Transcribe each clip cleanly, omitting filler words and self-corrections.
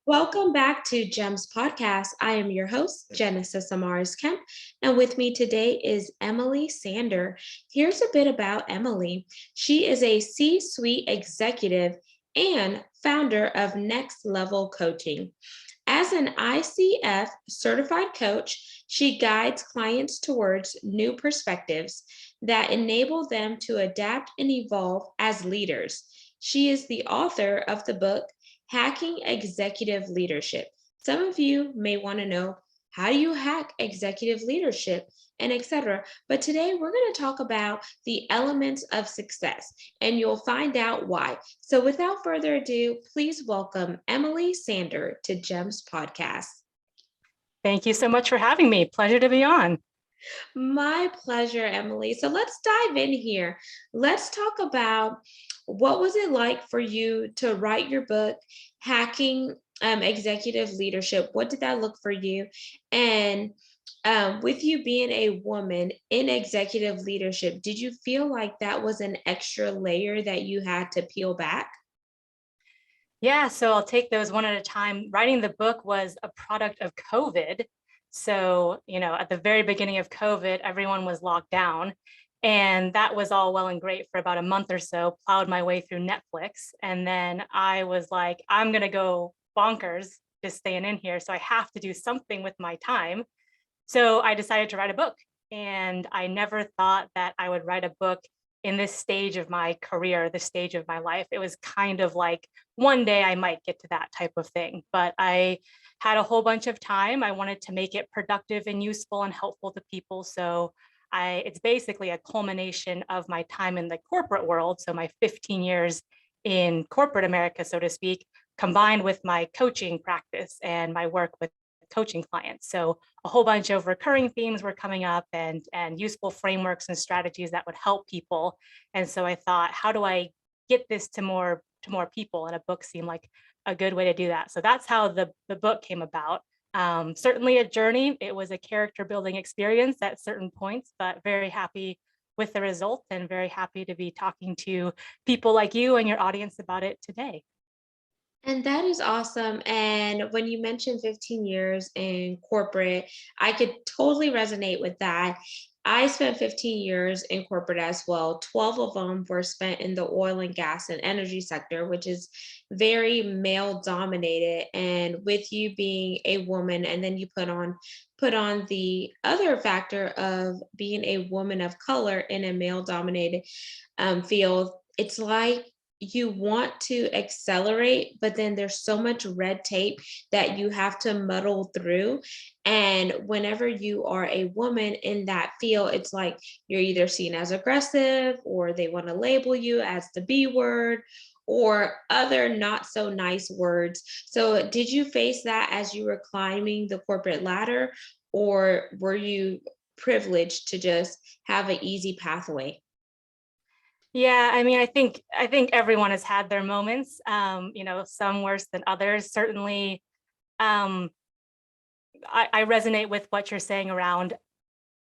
Welcome back to GEMS Podcast. I am your host, Genesis Amaris Kemp, and with me today is Emily Sander. Here's a bit about Emily. She is a C-suite executive and founder of Next Level Coaching. As an ICF certified coach, she guides clients towards new perspectives that enable them to adapt and evolve as leaders. She is the author of the book Hacking Executive Leadership. Some of you may want to know, how do you hack executive leadership and etc. But today we're going to talk about the elements of success and you'll find out why. So without further ado, please welcome Emily Sander to GEMS Podcast. Thank you so much for having me. Pleasure to be on. My pleasure, Emily. So let's dive in here. Let's talk about what was it like for you to write your book, Hacking Executive Leadership? What did that look for you? And with you being a woman in executive leadership, did you feel like that was an extra layer that you had to peel back? Yeah, so I'll take those one at a time. Writing the book was a product of COVID. So, at the very beginning of COVID, everyone was locked down. And that was all well and great for about a month or so, plowed my way through Netflix. And then I was like, I'm going to go bonkers just staying in here. So I have to do something with my time. So I decided to write a book. And I never thought that I would write a book in this stage of my career, this stage of my life. It was kind of like one day I might get to that type of thing, but I had a whole bunch of time. I wanted to make it productive and useful and helpful to people. So it's basically a culmination of my time in the corporate world. So my 15 years in corporate America, so to speak, combined with my coaching practice and my work with coaching clients. So a whole bunch of recurring themes were coming up and useful frameworks and strategies that would help people. And so I thought, how do I get this to more people? And a book seemed like a good way to do that. So that's how the book came about. Certainly a journey. It was a character building experience at certain points, but very happy with the result and very happy to be talking to people like you and your audience about it today. And that is awesome. And when you mentioned 15 years in corporate, I could totally resonate with that. I spent 15 years in corporate as well. 12 of them were spent in the oil and gas and energy sector, which is very male dominated. And with you being a woman, and then you put on the other factor of being a woman of color in a male dominated field, it's like you want to accelerate, but then there's so much red tape that you have to muddle through. And whenever you are a woman in that field, it's like you're either seen as aggressive or they want to label you as the B word or other not so nice words. So, did you face that as you were climbing the corporate ladder, or were you privileged to just have an easy pathway? Yeah, I mean, I think everyone has had their moments, some worse than others. Certainly, um, I resonate with what you're saying around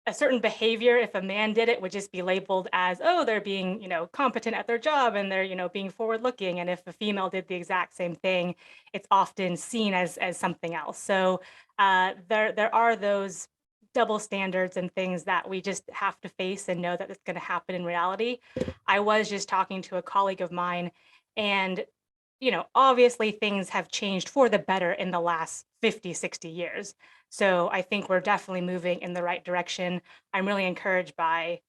a certain behavior. If a man did it, would just be labeled as, oh, they're being, competent at their job and they're, being forward looking. And if a female did the exact same thing, it's often seen as something else. So there are those double standards and things that we just have to face and know that it's going to happen in reality. I was just talking to a colleague of mine, and obviously things have changed for the better in the last 50, 60 years. So I think we're definitely moving in the right direction. I'm really encouraged by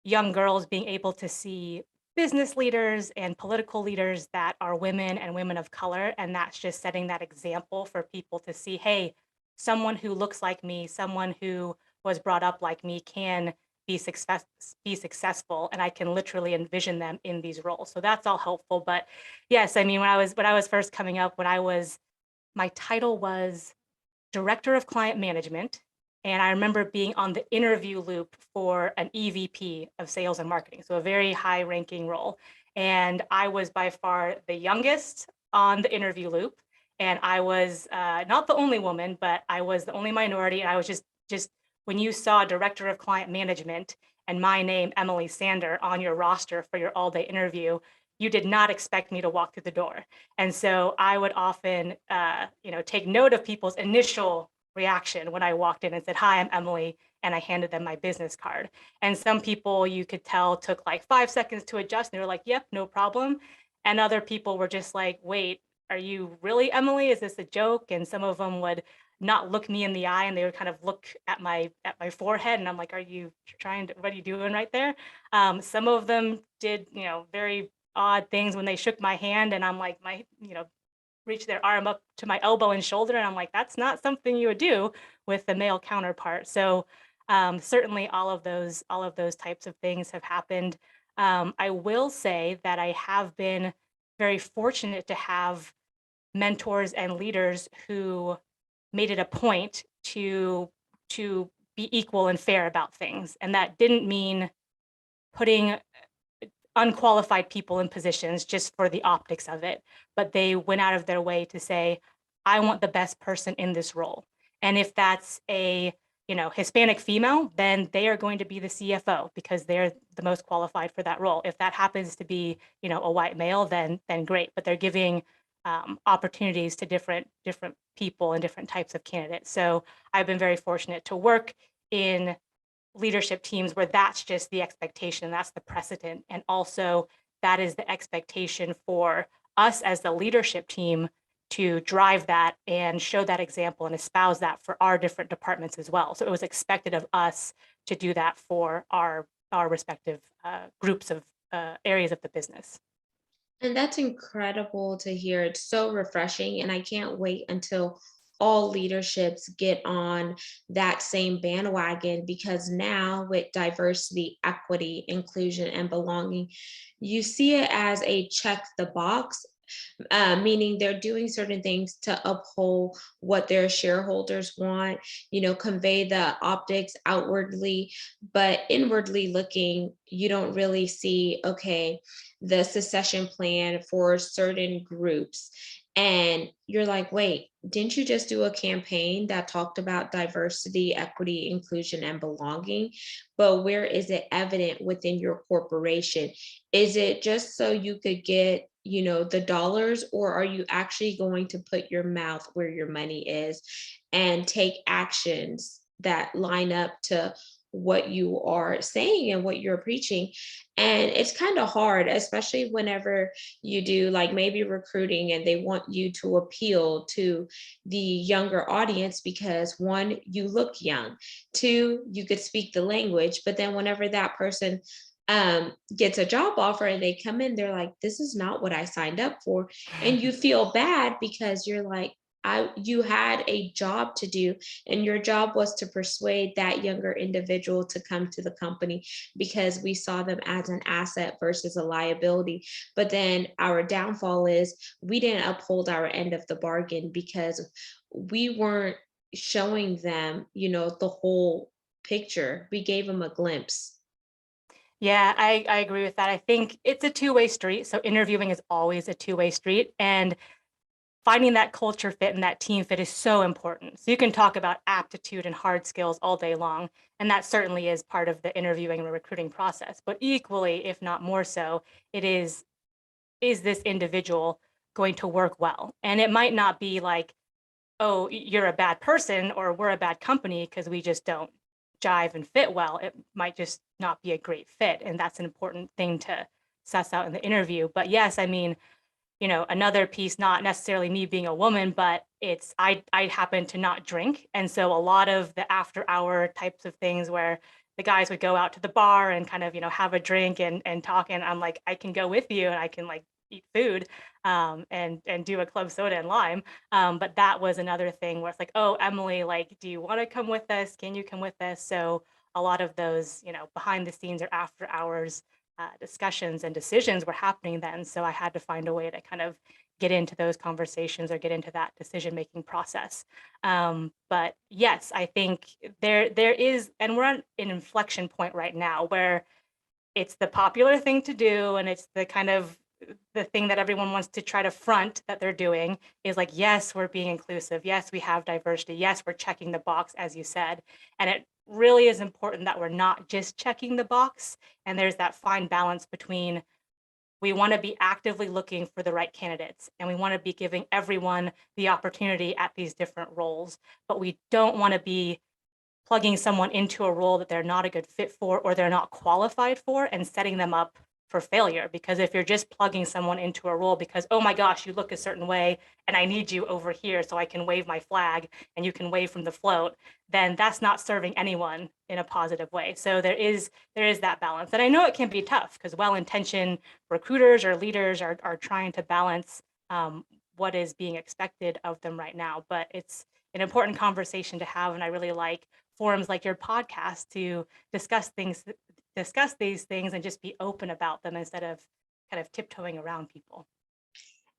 young girls being able to see business leaders and political leaders that are women and women of color. And that's just setting that example for people to see, hey, someone who looks like me, someone who was brought up like me can be successful, and I can literally envision them in these roles. So that's all helpful. But yes, I mean, when I was first coming up, my title was director of client management. And I remember being on the interview loop for an EVP of sales and marketing, so a very high ranking role. And I was by far the youngest on the interview loop. And I was not the only woman, but I was the only minority. And I was just when you saw director of client management and my name, Emily Sander, on your roster for your all day interview, you did not expect me to walk through the door. And so I would often, take note of people's initial reaction when I walked in and said, "Hi, I'm Emily," and I handed them my business card. And some people you could tell took like 5 seconds to adjust. And they were like, "Yep, no problem." And other people were just like, "Wait, are you really Emily? Is this a joke?" And some of them would not look me in the eye, and they would kind of look at my forehead, and I'm like, "Are you trying to? What are you doing right there?" Some of them did, very odd things when they shook my hand, and I'm like, reach their arm up to my elbow and shoulder, and I'm like, that's not something you would do with the male counterpart. So certainly all of those types of things have happened. I will say that I have been very fortunate to have mentors and leaders who made it a point to be equal and fair about things. And that didn't mean putting unqualified people in positions just for the optics of it, but they went out of their way to say, I want the best person in this role. And if that's a Hispanic female, then they are going to be the CFO because they're the most qualified for that role. If that happens to be, a white male, then great. But they're giving opportunities to different people and different types of candidates. So I've been very fortunate to work in leadership teams where that's just the expectation, that's the precedent. And also that is the expectation for us as the leadership team to drive that and show that example and espouse that for our different departments as well. So it was expected of us to do that for our respective groups of areas of the business. And that's incredible to hear. It's so refreshing. And I can't wait until all leaderships get on that same bandwagon, because now with diversity, equity, inclusion, and belonging, you see it as a check the box, meaning they're doing certain things to uphold what their shareholders want, convey the optics outwardly, but inwardly looking, you don't really see, okay, the succession plan for certain groups. And you're like, wait, didn't you just do a campaign that talked about diversity, equity, inclusion, and belonging? But where is it evident within your corporation? Is it just so you could get, the dollars, or are you actually going to put your mouth where your money is and take actions that line up to what you are saying and what you're preaching? And it's kind of hard, especially whenever you do like maybe recruiting and they want you to appeal to the younger audience, because one, you look young, two, you could speak the language, but then whenever that person gets a job offer and they come in, they're like, this is not what I signed up for. And you feel bad because you're like, you had a job to do, and your job was to persuade that younger individual to come to the company because we saw them as an asset versus a liability. But then our downfall is we didn't uphold our end of the bargain because we weren't showing them, the whole picture. We gave them a glimpse. Yeah, I agree with that. I think it's a two-way street. So interviewing is always a two-way street. And finding that culture fit and that team fit is so important. So you can talk about aptitude and hard skills all day long, and that certainly is part of the interviewing and recruiting process. But equally, if not more so, it is this individual going to work well? And it might not be like, oh, you're a bad person or we're a bad company because we just don't jive and fit well. It might just not be a great fit. And that's an important thing to suss out in the interview. But yes, I mean, another piece, not necessarily me being a woman, but it's I happen to not drink. And so a lot of the after hour types of things where the guys would go out to the bar and kind of, have a drink and talk. And I'm like, I can go with you and I can like eat food and do a club soda and lime. But that was another thing where it's like, oh, Emily, like, do you want to come with us? Can you come with us? So a lot of those, behind the scenes or after hours discussions and decisions were happening then. So I had to find a way to kind of get into those conversations or get into that decision making process. But yes, I think there is, and we're at an inflection point right now where it's the popular thing to do, and it's the kind of the thing that everyone wants to try to front that they're doing is like, yes, we're being inclusive. Yes, we have diversity. Yes, we're checking the box, as you said. And it really is important that we're not just checking the box. And there's that fine balance between We want to be actively looking for the right candidates, and we want to be giving everyone the opportunity at these different roles. But we don't want to be plugging someone into a role that they're not a good fit for or they're not qualified for and setting them up for failure. Because if you're just plugging someone into a role because, oh my gosh, you look a certain way and I need you over here so I can wave my flag and you can wave from the float, then that's not serving anyone in a positive way. So there is that balance. And I know it can be tough because well-intentioned recruiters or leaders are trying to balance what is being expected of them right now. But it's an important conversation to have. And I really like forums like your podcast to discuss these things and just be open about them instead of kind of tiptoeing around people.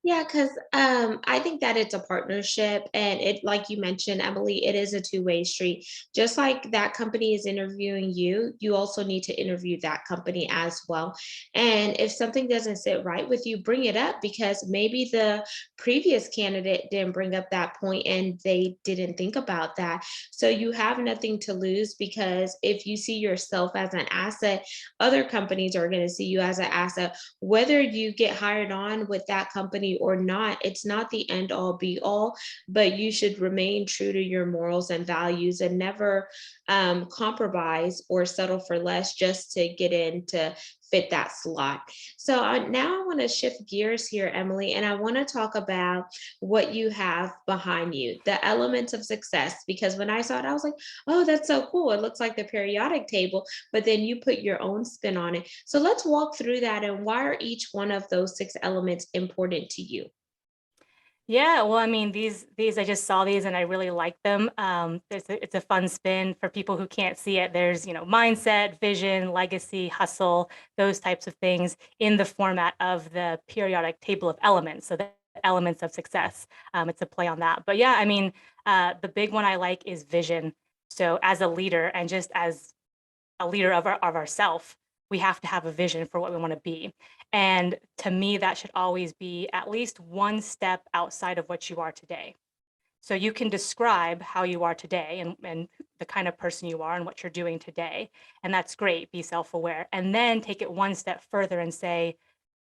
Yeah, because I think that it's a partnership, and it, like you mentioned, Emily, it is a two-way street. Just like that company is interviewing you, you also need to interview that company as well. And if something doesn't sit right with you, bring it up because maybe the previous candidate didn't bring up that point and they didn't think about that. So you have nothing to lose because if you see yourself as an asset, other companies are going to see you as an asset whether you get hired on with that company or not. It's not the end all be all, but you should remain true to your morals and values and never compromise or settle for less just to get in to fit that slot. So now I want to shift gears here, Emily, and I want to talk about what you have behind you, the elements of success. Because when I saw it, I was like, oh, that's so cool. It looks like the periodic table, but then you put your own spin on it. So let's walk through that and why are each one of those six elements important to you? Yeah, well, I mean, these I just saw these and I really like them. It's a fun spin for people who can't see it. There's, mindset, vision, legacy, hustle, those types of things in the format of the periodic table of elements. So the elements of success. It's a play on that. But yeah, I mean, the big one I like is vision. So as a leader and just as a leader of ourself, we have to have a vision for what we want to be. And to me, that should always be at least one step outside of what you are today. So you can describe how you are today and the kind of person you are and what you're doing today. And that's great. Be self-aware. And then take it one step further and say,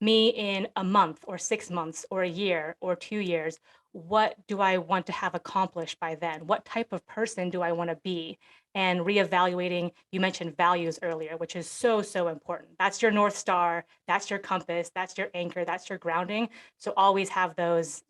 me in a month or 6 months or a year or 2 years, what do I want to have accomplished by then? What type of person do I want to be? And reevaluating, you mentioned values earlier, which is so, so important. That's your North Star, that's your compass, that's your anchor, that's your grounding. So always have those,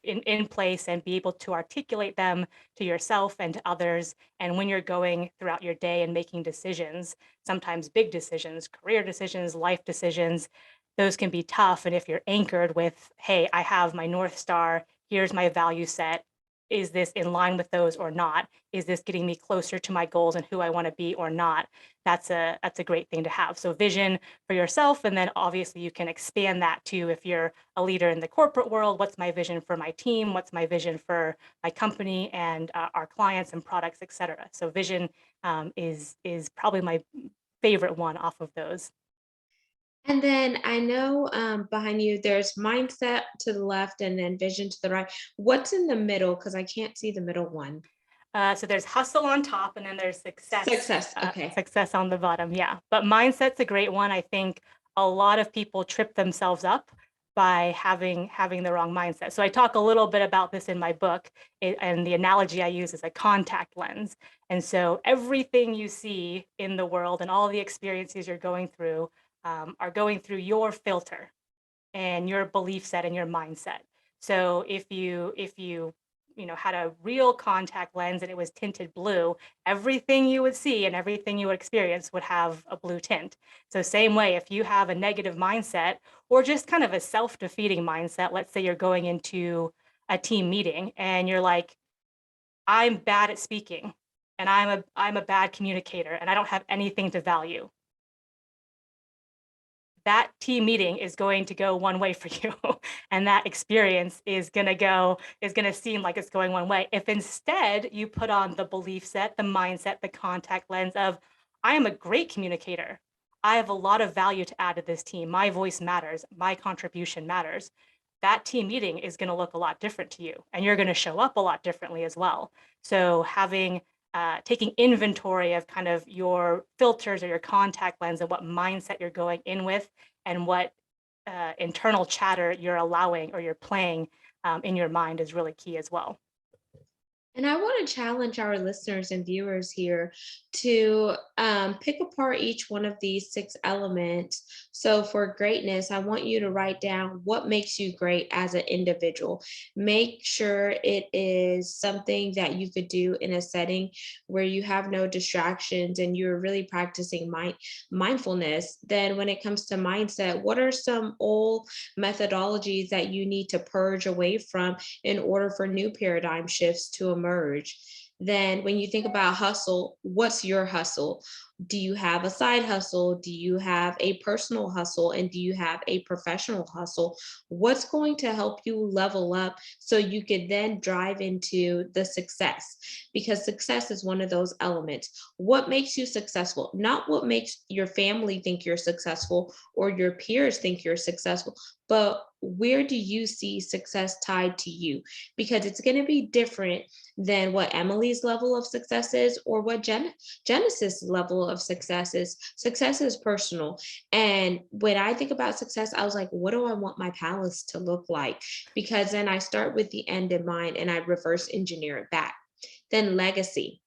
in place and be able to articulate them to yourself and to others. And when you're going throughout your day and making decisions, sometimes big decisions, career decisions, life decisions, those can be tough. And if you're anchored with, hey, I have my North Star, here's my value set. Is this in line with those or not? Is this getting me closer to my goals and who I want to be or not? That's a great thing to have. So vision for yourself, and then obviously you can expand that to if you're a leader in the corporate world. What's my vision for my team? What's my vision for my company and our clients and products, et cetera? So vision is probably my favorite one off of those. And then I know behind you, there's mindset to the left and then vision to the right. What's in the middle? Because I can't see the middle one. So there's hustle on top, and then there's Success. Okay. success on the bottom. Yeah, but mindset's a great one. I think a lot of people trip themselves up by having the wrong mindset. So I talk a little bit about this in my book, and the analogy I use is a contact lens. And so everything you see in the world and all the experiences you're going through are going through your filter and your belief set and your mindset. So if you had a real contact lens and it was tinted blue, everything you would see and everything you would experience would have a blue tint. So same way, if you have a negative mindset or just kind of a self-defeating mindset, let's say you're going into a team meeting and you're like, I'm bad at speaking and I'm a bad communicator and I don't have anything to value, that team meeting is going to go one way for you and that experience is going to seem like it's going one way. If instead you put on the belief set, the mindset, the contact lens of, I am a great communicator, I have a lot of value to add to this team, my voice matters, my contribution matters, that team meeting is going to look a lot different to you and you're going to show up a lot differently as well. So having taking inventory of kind of your filters or your contact lens and what mindset you're going in with and what internal chatter you're allowing or you're playing in your mind is really key as well. And I want to challenge our listeners and viewers here to pick apart each one of these six elements. So, for greatness, I want you to write down what makes you great as an individual. Make sure it is something that you could do in a setting where you have no distractions and you're really practicing mindfulness. Then, when it comes to mindset, what are some old methodologies that you need to purge away from in order for new paradigm shifts to emerge? Then, when you think about hustle, what's your hustle? Do you have a side hustle? Do you have a personal hustle? And do you have a professional hustle? What's going to help you level up so you could then drive into the success? Because success is one of those elements. What makes you successful? Not what makes your family think you're successful or your peers think you're successful, but where do you see success tied to you? Because it's going to be different than what Emily's level of success is or what Genesis level of success is. Success is personal. And when I think about success, I was like, what do I want my palace to look like? Because then I start with the end in mind and I reverse engineer it back. Then legacy.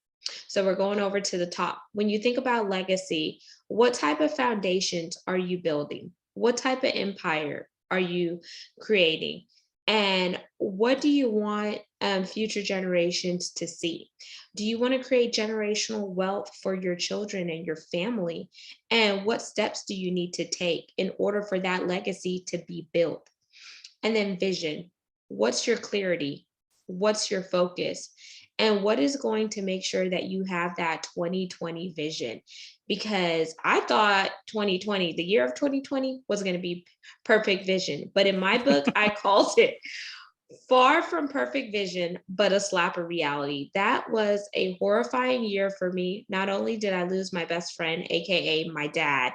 So we're going over to the top. When you think about legacy, what type of foundations are you building? What type of empire are you creating? And what do you want future generations to see? Do you want to create generational wealth for your children and your family? And what steps do you need to take in order for that legacy to be built? And then vision. What's your clarity? What's your focus? And what is going to make sure that you have that 2020 vision? Because I thought 2020, the year of 2020, was going to be perfect vision. But in my book, I called it far from perfect vision, but a slap of reality. That was a horrifying year for me. Not only did I lose my best friend, AKA my dad,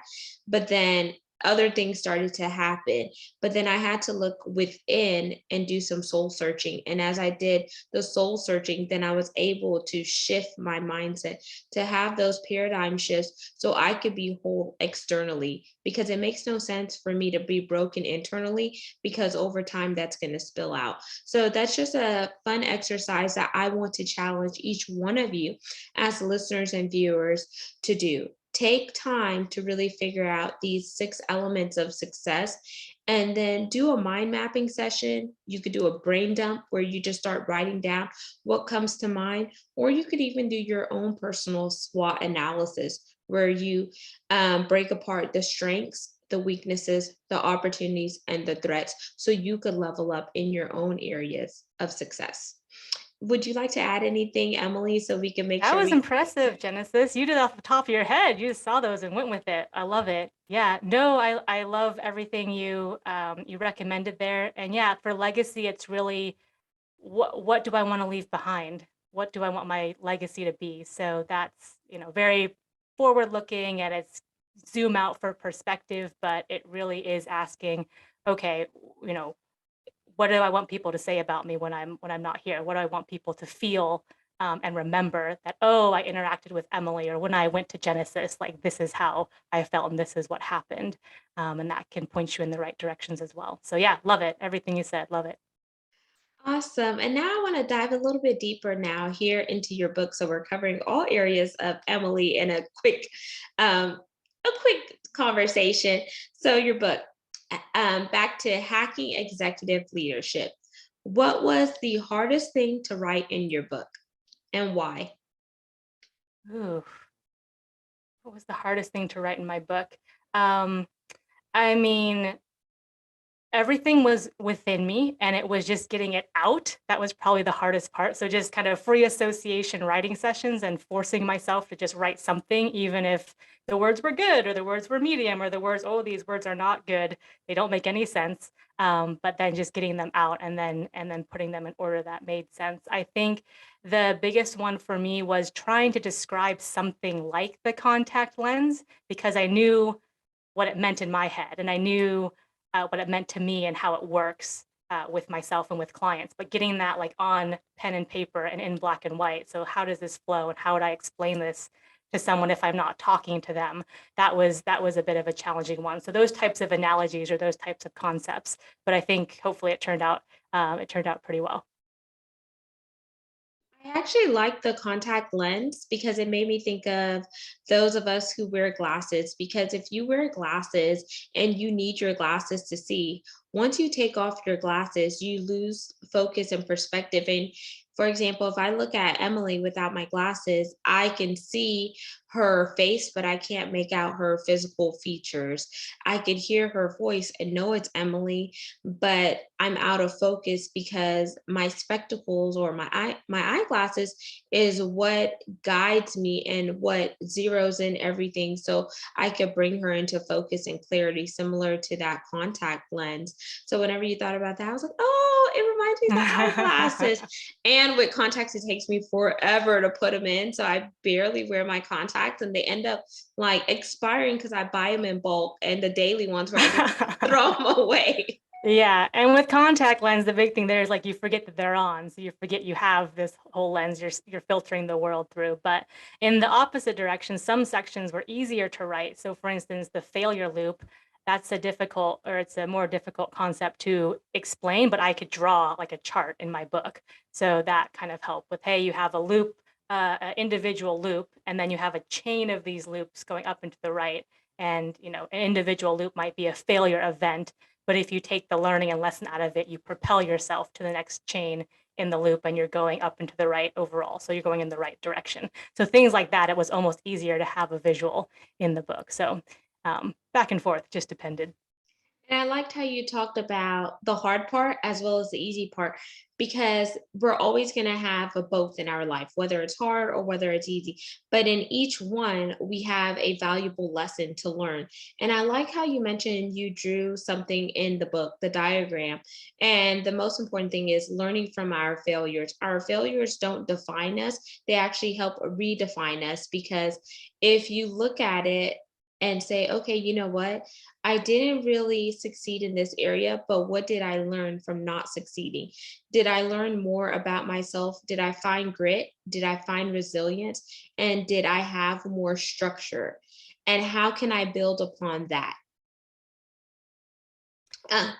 but then other things started to happen. But then I had to look within and do some soul searching. And as I did the soul searching, then I was able to shift my mindset to have those paradigm shifts so I could be whole externally. Because it makes no sense for me to be broken internally, because over time that's going to spill out. So that's just a fun exercise that I want to challenge each one of you as listeners and viewers to do. Take time to really figure out these six elements of success and then do a mind mapping session. You could do a brain dump where you just start writing down what comes to mind, or you could even do your own personal SWOT analysis where you break apart the strengths, the weaknesses, the opportunities, and the threats so you could level up in your own areas of success. Would you like to add anything, Emily, so we can make That sure was we impressive, Genesis. You did off the top of your head. You just saw those and went with it. I love it. Yeah, no, I love everything you recommended there. And yeah, for legacy, it's really what do I want to leave behind? What do I want my legacy to be? So that's, very forward looking and it's zoom out for perspective, but it really is asking, okay, you know, what do I want people to say about me when I'm not here? What do I want people to feel and remember that, oh, I interacted with Emily, or when I went to Genesis, like this is how I felt and this is what happened. And that can point you in the right directions as well. So yeah, love it. Everything you said, love it. Awesome. And now I want to dive a little bit deeper now here into your book. So we're covering all areas of Emily in a quick conversation. So your book, back to hacking executive leadership. What was the hardest thing to write in your book and why? Ooh, what was the hardest thing to write in my book? Um, I mean, everything was within me and it was just getting it out. That was probably the hardest part. So just kind of free association writing sessions and forcing myself to just write something, even if the words were good or the words were medium or the words, oh, these words are not good. They don't make any sense. But then just getting them out and then putting them in order that made sense. I think the biggest one for me was trying to describe something like the contact lens because I knew what it meant in my head and I knew what it meant to me and how it works with myself and with clients, but getting that like on pen and paper and in black and white. So how does this flow and how would I explain this to someone if I'm not talking to them. That was a bit of a challenging one. So those types of analogies or those types of concepts, but I think hopefully it turned out pretty well. I actually like the contact lens because it made me think of those of us who wear glasses. Because if you wear glasses and you need your glasses to see, once you take off your glasses, you lose focus and perspective. And for example, if I look at Emily without my glasses, I can see her face, but I can't make out her physical features. I could hear her voice and know it's Emily, but I'm out of focus because my spectacles or my eyeglasses is what guides me and what zeroes in everything so I could bring her into focus and clarity similar to that contact lens. So whenever you thought about that, I was like, oh, it reminds me of the eyeglasses. And with contacts, it takes me forever to put them in. So I barely wear my contacts and they end up like expiring because I buy them in bulk and the daily ones where I just throw them away. Yeah, and with contact lens, the big thing there is like you forget that they're on, so you forget you have this whole lens you're filtering the world through. But in the opposite direction, some sections were easier to write. So for instance, the failure loop, that's a difficult or it's a more difficult concept to explain, but I could draw like a chart in my book. So that kind of helped with, hey, you have a loop, an individual loop, and then you have a chain of these loops going up and to the right. And an individual loop might be a failure event, but if you take the learning and lesson out of it, you propel yourself to the next chain in the loop and you're going up and to the right overall. So you're going in the right direction. So things like that, it was almost easier to have a visual in the book. So back and forth, just depended. And I liked how you talked about the hard part as well as the easy part, because we're always going to have a both in our life, whether it's hard or whether it's easy. But in each one, we have a valuable lesson to learn. And I like how you mentioned you drew something in the book, the diagram. And the most important thing is learning from our failures. Our failures don't define us, they actually help redefine us. Because if you look at it, and say, okay, you know what? I didn't really succeed in this area, but what did I learn from not succeeding? Did I learn more about myself? Did I find grit? Did I find resilience? And did I have more structure? And how can I build upon that? Uh,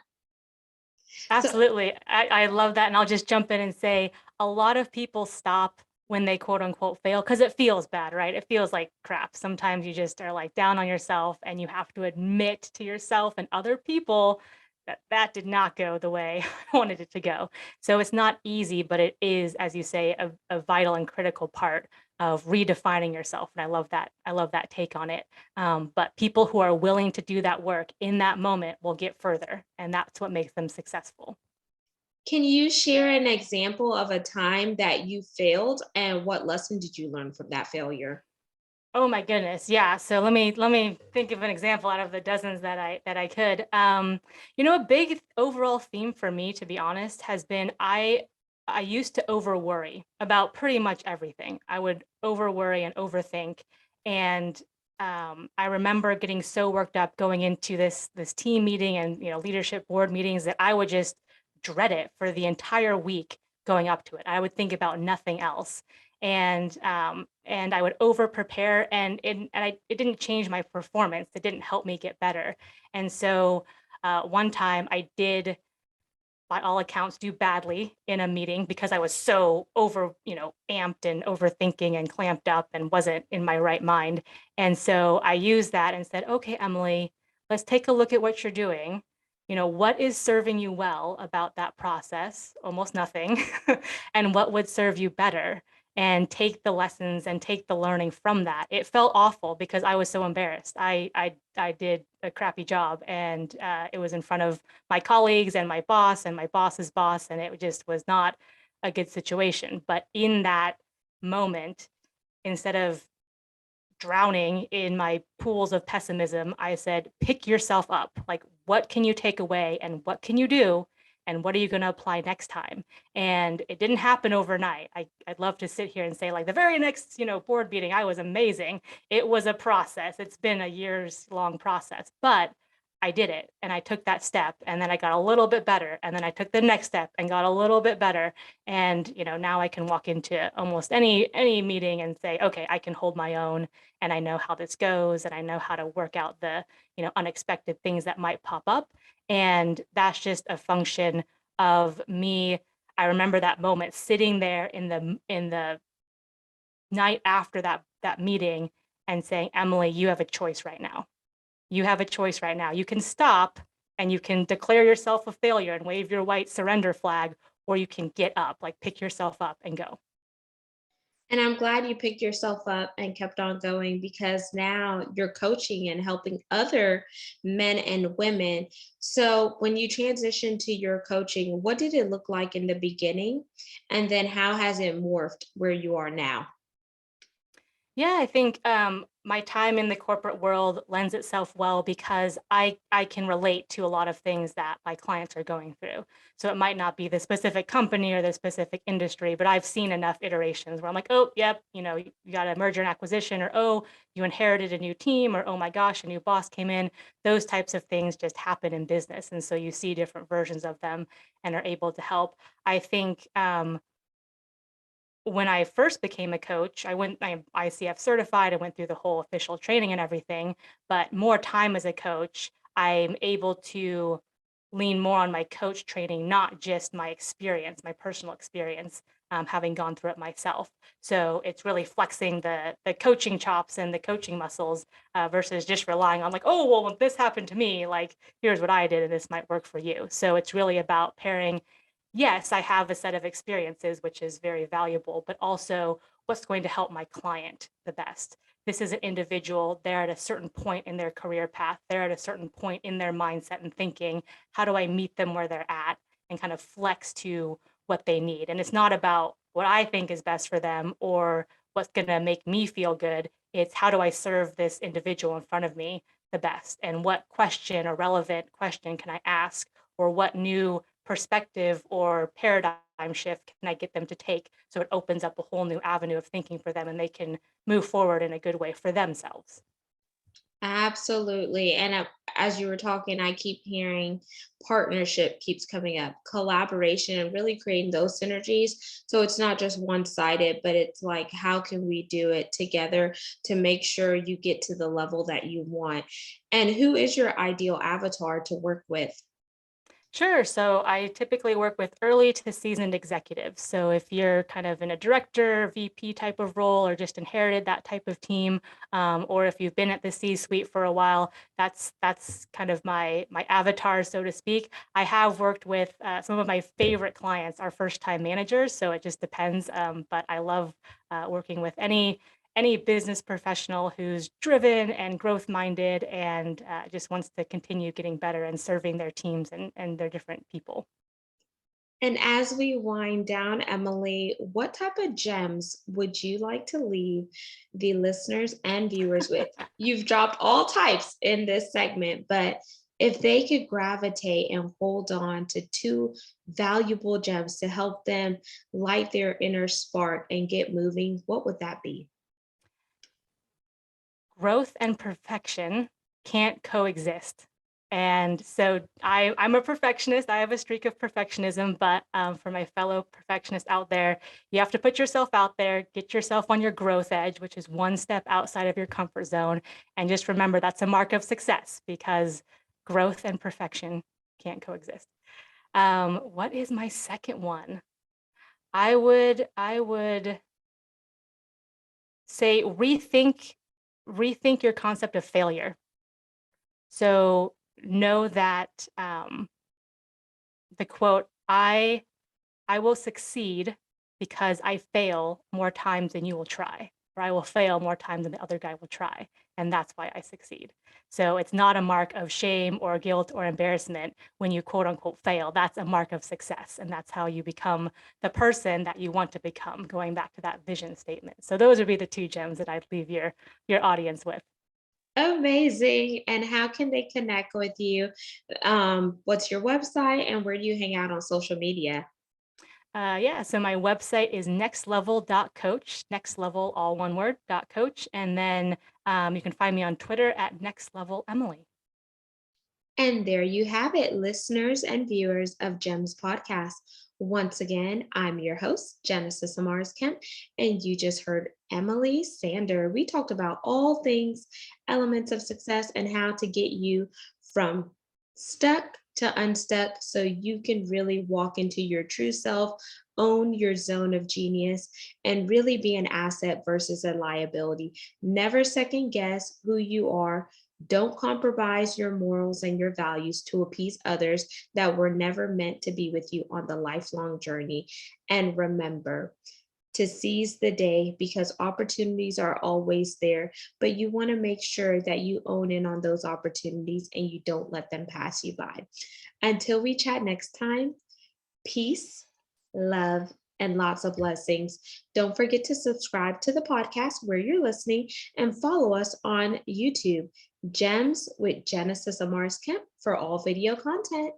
so Absolutely. I love that. And I'll just jump in and say a lot of people stop when they quote unquote fail because it feels bad, right? It feels like crap. Sometimes you just are like down on yourself and you have to admit to yourself and other people that that did not go the way I wanted it to go. So it's not easy, but it is, as you say, a vital and critical part of redefining yourself. And I love that. I love that take on it. But people who are willing to do that work in that moment will get further, and that's what makes them successful. can you share an example of a time that you failed and what lesson did you learn from that failure? Oh my goodness, yeah. So let me think of an example out of the dozens that I could. A big overall theme for me, to be honest, has been I used to over worry about pretty much everything. I would over worry and overthink, and I remember getting so worked up going into this team meeting and leadership board meetings that I would just dread it for the entire week going up to it. I would think about nothing else, and I would over prepare, it didn't change my performance. It didn't help me get better. And so one time I did, by all accounts, do badly in a meeting because I was so over, amped and overthinking and clamped up and wasn't in my right mind. And so I used that and said, okay, Emily, let's take a look at what you're doing. What is serving you well about that process? Almost nothing. And what would serve you better? And take the lessons and take the learning from that. It felt awful because I was so embarrassed. I did a crappy job, and it was in front of my colleagues and my boss and my boss's boss, and it just was not a good situation. But in that moment, instead of drowning in my pools of pessimism, I said, pick yourself up. Like, what can you take away and what can you do? And what are you going to apply next time? And it didn't happen overnight. I'd love to sit here and say, like, the very next, board meeting, I was amazing. It was a process. It's been a years long process. But I did it and I took that step and then I got a little bit better and then I took the next step and got a little bit better. And, now I can walk into almost any meeting and say, okay, I can hold my own and I know how this goes and I know how to work out the, unexpected things that might pop up. And that's just a function of me. I remember that moment sitting there in the night after that meeting and saying, Emily, you have a choice right now. You have a choice right now. You can stop and you can declare yourself a failure and wave your white surrender flag, or you can get up, like pick yourself up and go. And I'm glad you picked yourself up and kept on going because now you're coaching and helping other men and women. So, when you transitioned to your coaching, what did it look like in the beginning? And then how has it morphed where you are now? Yeah, I think my time in the corporate world lends itself well because I can relate to a lot of things that my clients are going through. So it might not be the specific company or the specific industry, but I've seen enough iterations where I'm like, oh, yep, you got a merger and acquisition, or oh, you inherited a new team, or oh my gosh, a new boss came in. Those types of things just happen in business, and so you see different versions of them and are able to help. I think when I first became a coach, I'm ICF certified. I went through the whole official training and everything, but more time as a coach, I'm able to lean more on my coach training, not just my experience, my personal experience, having gone through it myself. So it's really flexing the coaching chops and the coaching muscles versus just relying on like, oh, well, when this happened to me, like, here's what I did and this might work for you. So it's really about pairing. Yes, I have a set of experiences, which is very valuable, but also what's going to help my client the best. This is an individual, they're at a certain point in their career path, they're at a certain point in their mindset and thinking. How do I meet them where they're at and kind of flex to what they need? And it's not about what I think is best for them or what's going to make me feel good. It's how do I serve this individual in front of me the best? And what question or relevant question can I ask? Or what new perspective or paradigm shift can I get them to take so it opens up a whole new avenue of thinking for them and they can move forward in a good way for themselves. Absolutely. And as you were talking, I keep hearing partnership keeps coming up, collaboration, and really creating those synergies. So it's not just one sided, but it's like, how can we do it together to make sure you get to the level that you want? And who is your ideal avatar to work with? Sure. So I typically work with early to seasoned executives. So if you're kind of in a director, VP type of role, or just inherited that type of team, or if you've been at the C-suite for a while, that's kind of my avatar, so to speak. I have worked with some of my favorite clients are first-time managers, so it just depends. But I love working with any business professional who's driven and growth minded and just wants to continue getting better and serving their teams and their different people. And as we wind down, Emily, what type of gems would you like to leave the listeners and viewers with? You've dropped all types in this segment, but if they could gravitate and hold on to two valuable gems to help them light their inner spark and get moving, what would that be? Growth and perfection can't coexist. And so I'm a perfectionist. I have a streak of perfectionism, but for my fellow perfectionists out there, you have to put yourself out there, get yourself on your growth edge, which is one step outside of your comfort zone. And just remember that's a mark of success because growth and perfection can't coexist. What is my second one? I would say rethink your concept of failure. So know that the quote, I will succeed because I fail more times than you will try, or I will fail more times than the other guy will try. And that's why I succeed. So it's not a mark of shame or guilt or embarrassment when you quote unquote fail. That's a mark of success. And that's how you become the person that you want to become, going back to that vision statement. So those would be the two gems that I'd leave your audience with. Amazing. And how can they connect with you? What's your website and where do you hang out on social media? Yeah, so my website is nextlevel.coach, next level, all one word, .coach. And then you can find me on Twitter at nextlevelemily. And there you have it, listeners and viewers of GEMS Podcast. Once again, I'm your host, Genesis Amaris Kemp, and you just heard Emily Sander. We talked about all things elements of success and how to get you from stuck to unstuck so you can really walk into your true self, own your zone of genius, and really be an asset versus a liability. Never second guess who you are. Don't compromise your morals and your values to appease others that were never meant to be with you on the lifelong journey. And remember to seize the day because opportunities are always there, but you want to make sure that you own in on those opportunities and you don't let them pass you by. Until we chat next time, peace, love, and lots of blessings. Don't forget to subscribe to the podcast where you're listening and follow us on YouTube, Gems with Genesis Amaris Kemp for all video content.